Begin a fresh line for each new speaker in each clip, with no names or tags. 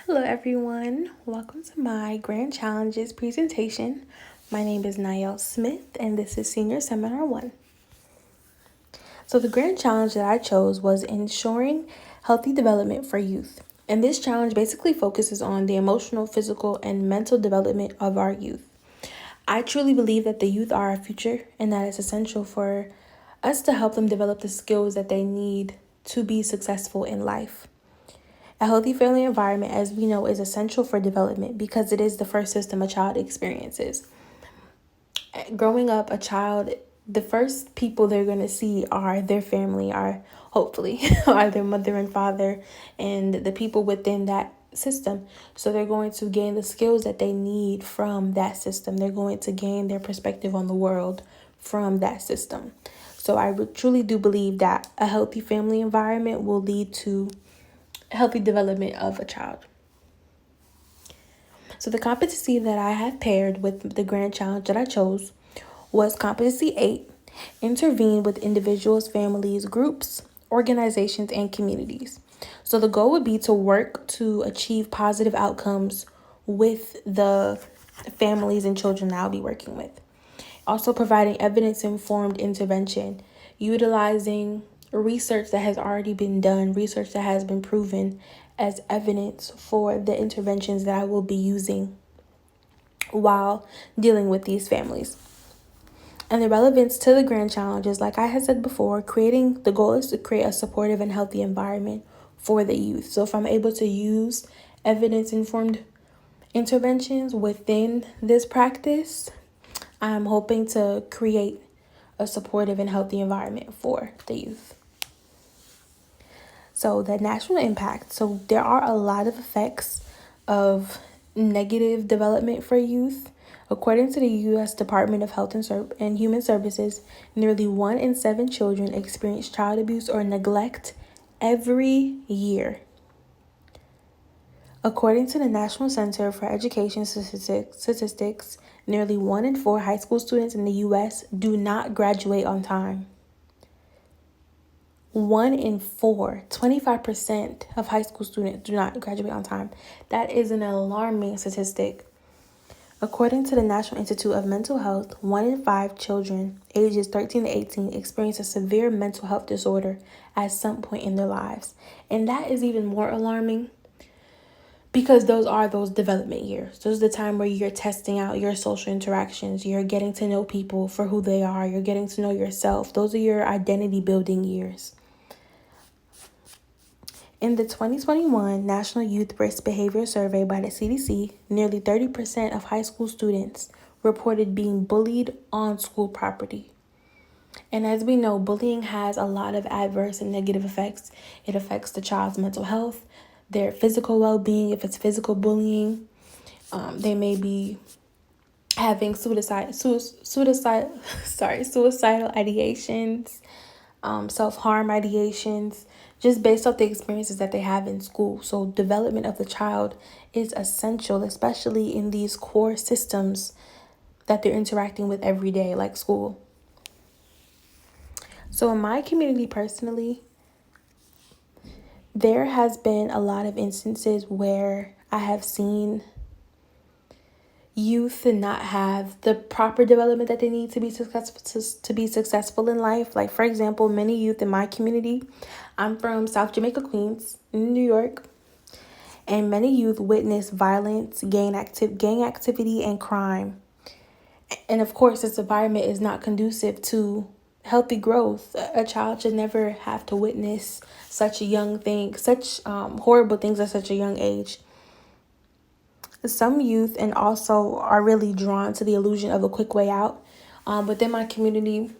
Hello, everyone. Welcome to my Grand Challenges presentation. My name is Niall Smith, and this is Senior Seminar 1. So, the Grand Challenge that I chose was ensuring healthy development for youth. And this challenge basically focuses on the emotional, physical, and mental development of our youth. I truly believe that the youth are our future and that it's essential for us to help them develop the skills that they need to be successful in life. A healthy family environment, as we know, is essential for development because it is the first system a child experiences. Growing up, a child, the first people they're going to see are their family, are hopefully are their mother and father and the people within that system. So they're going to gain the skills that they need from that system. They're going to gain their perspective on the world from that system. So I truly do believe that a healthy family environment will lead to healthy development of a child. So the competency that I have paired with the grand challenge that I chose was competency 8, intervene with individuals, families, groups, organizations, and communities. So the goal would be to work to achieve positive outcomes with the families and children that I'll be working with. Also providing evidence-informed intervention, utilizing research that has already been done, research that has been proven as evidence for the interventions that I will be using while dealing with these families. And the relevance to the grand challenge is, like I had said before, the goal is to create a supportive and healthy environment for the youth. So if I'm able to use evidence-informed interventions within this practice, I'm hoping to create a supportive and healthy environment for the youth. So the national impact. So there are a lot of effects of negative development for youth. According to the U.S. Department of Health and Human Services, nearly 1 in 7 children experience child abuse or neglect every year. According to the National Center for Education Statistics, nearly 1 in 4 high school students in the U.S. do not graduate on time. 1 in 4, 25% of high school students do not graduate on time. That is an alarming statistic. According to the National Institute of Mental Health, 1 in 5 children ages 13 to 18 experience a severe mental health disorder at some point in their lives. And that is even more alarming because those are those development years. Those are the time where you're testing out your social interactions. You're getting to know people for who they are. You're getting to know yourself. Those are your identity building years. In the 2021 National Youth Risk Behavior Survey by the CDC, nearly 30% of high school students reported being bullied on school property. And as we know, bullying has a lot of adverse and negative effects. It affects the child's mental health, their physical well-being. If it's physical bullying, they may be having suicidal ideations, self-harm ideations, just based off the experiences that they have in school. So development of the child is essential, especially in these core systems that they're interacting with every day, like school. So in my community personally, there has been a lot of instances where I have seen youth not have the proper development that they need to be successful in life. Like, for example, many youth in my community, I'm from South Jamaica, Queens, in New York, and many youth witness violence, gang activity, and crime. And of course, this environment is not conducive to healthy growth. A child should never have to witness such horrible things at such a young age. Some youth and also are really drawn to the illusion of a quick way out. Within my community,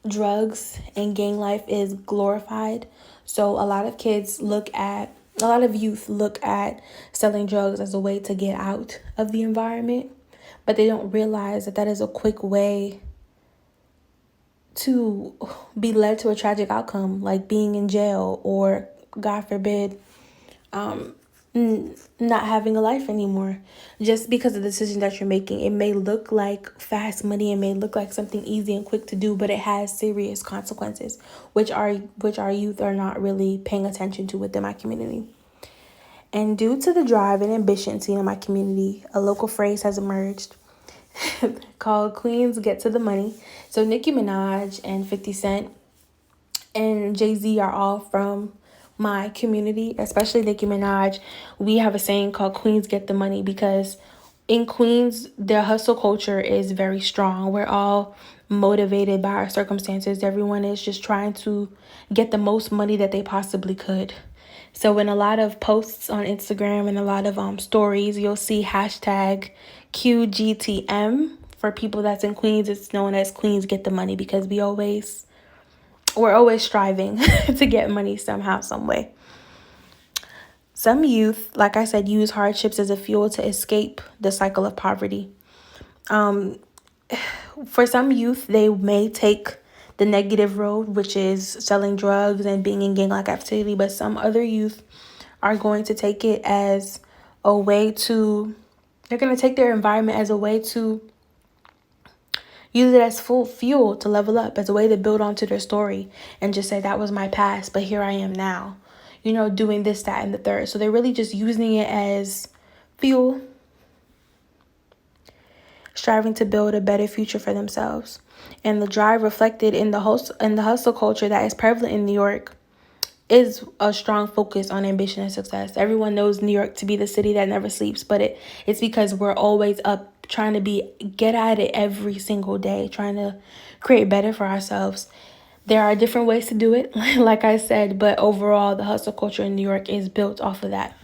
drugs and gang life is glorified. So a lot of youth look at selling drugs as a way to get out of the environment, but they don't realize that that is a quick way to be led to a tragic outcome, like being in jail or, God forbid, not having a life anymore, just because of the decision that you're making. It may look like fast money, it may look like something easy and quick to do, but it has serious consequences, which our youth are not really paying attention to within my community. And due to the drive and ambition seen in my community, a local phrase has emerged called Queens Get to the Money. So Nicki Minaj and 50 Cent and Jay-Z are all from my community, especially Nicki Minaj. We have a saying called Queens Get the Money because in Queens, the hustle culture is very strong. We're all motivated by our circumstances. Everyone is just trying to get the most money that they possibly could. So in a lot of posts on Instagram and a lot of stories, you'll see hashtag QGTM. For people that's in Queens, it's known as Queens Get the Money because we're always striving to get money somehow, some way. Some youth, like I said, use hardships as a fuel to escape the cycle of poverty. For some youth, they may take the negative road, which is selling drugs and being in gang-like activity, but some other youth are going to take it as a way to, they're going to take their environment as a way to use it as full fuel to level up, as a way to build onto their story and just say, that was my past, but here I am now, doing this, that, and the third. So they're really just using it as fuel, striving to build a better future for themselves. And the drive reflected in the hustle culture that is prevalent in New York is a strong focus on ambition and success. Everyone knows New York to be the city that never sleeps, but it's because we're always up trying to get at it every single day, trying to create better for ourselves. There are different ways to do it, like I said, but overall, the hustle culture in New York is built off of that.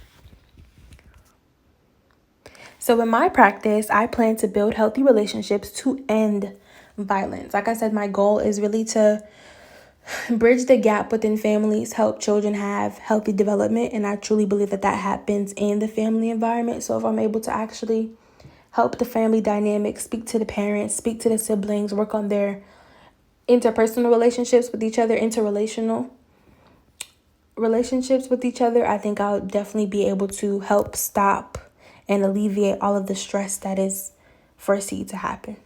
So in my practice, I plan to build healthy relationships to end violence. Like I said, my goal is really to bridge the gap within families, help children have healthy development, and I truly believe that happens in the family environment. So if I'm able to actually help the family dynamic, speak to the parents, speak to the siblings, work on their interpersonal relationships with each other, interrelational relationships with each other, I think I'll definitely be able to help stop and alleviate all of the stress that is foreseen to happen.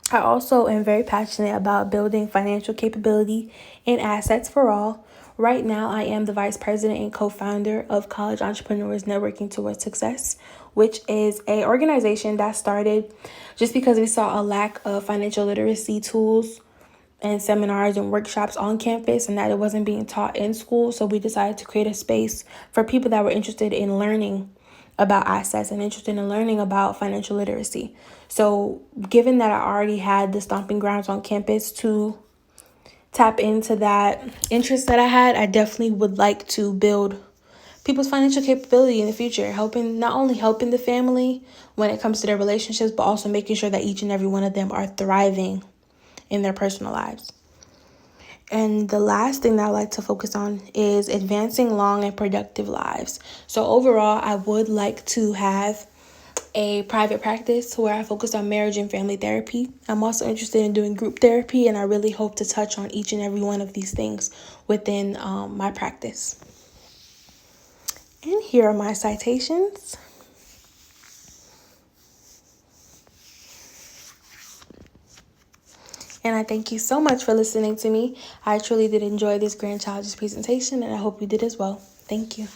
I also am very passionate about building financial capability and assets for all. Right now, I am the vice president and co-founder of College Entrepreneurs Networking Towards Success, which is an organization that started just because we saw a lack of financial literacy tools and seminars and workshops on campus and that it wasn't being taught in school. So we decided to create a space for people that were interested in learning about assets and interested in learning about financial literacy. So given that I already had the stomping grounds on campus to tap into that interest that I had, I definitely would like to build people's financial capability in the future, not only helping the family when it comes to their relationships, but also making sure that each and every one of them are thriving in their personal lives. And the last thing that I like to focus on is advancing long and productive lives. So overall, I would like to have a private practice where I focus on marriage and family therapy. I'm also interested in doing group therapy, and I really hope to touch on each and every one of these things within my practice. And here are my citations. And I thank you so much for listening to me. I truly did enjoy this Grand Challenges presentation, and I hope you did as well. Thank you.